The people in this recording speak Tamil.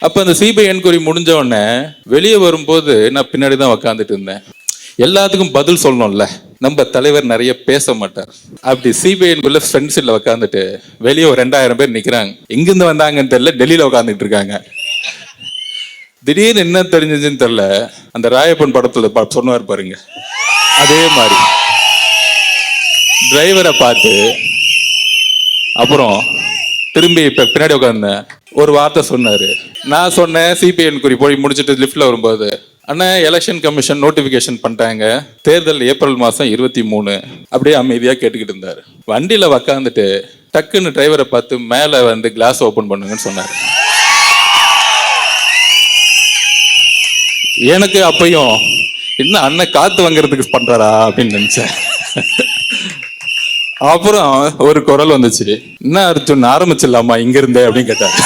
அப்ப அந்த சிபிஐ என்கொயரி முடிஞ்ச உடனே வெளியே வரும்போது நான் பின்னாடி தான் உக்காந்துட்டு இருந்தேன். எல்லாத்துக்கும் பதில் சொல்லணும்ல, நம்ம தலைவர் நிறைய பேச மாட்டார். அப்படி சிபிஐ ஃப்ரெண்ட்ஸில் உக்காந்துட்டு வெளியே ஒரு 2000 பேர் நிக்கிறாங்க. எங்கிருந்து வந்தாங்கன்னு தெரியல, டெல்லியில உட்காந்துட்டு இருக்காங்க. திடீர்னு என்ன தெரிஞ்சதுன்னு தெரியல, அந்த ராயப்பன் படத்துல சொன்னார் பாருங்க, அதே மாதிரி டிரைவரை பார்த்து அப்புறம் திரும்பி இப்ப பின்னாடி உட்கார்ந்தேன். ஒரு வார்த்தை சொன்னாரு. நான் சொன்னேன் சிபிஐ என்கொயரி போய் முடிச்சுட்டு லிஃப்ட்ல வரும்போது, அண்ணா எலெக்ஷன் கமிஷன் நோட்டிபிகேஷன் பண்ணிட்டாங்க, தேர்தல் ஏப்ரல் மாசம் 23. அப்படியே அமைதியா கேட்டுக்கிட்டு இருந்தாரு. வண்டியில உக்காந்துட்டு டக்குன்னு டிரைவரை பார்த்து மேல வந்து கிளாஸ் ஓபன் பண்ணுங்கன்னு சொன்னாரு. எனக்கு அப்பையும் என்ன அண்ணன் காத்து வாங்குறதுக்கு பண்றாரா அப்படின்னு நினைச்சேன். அப்புறம் ஒரு குரல் வந்துச்சு, என்ன அர்ஜுன் ஆரம்பிச்சிடலாமா இங்க இருந்தே அப்படின்னு கேட்டாரு.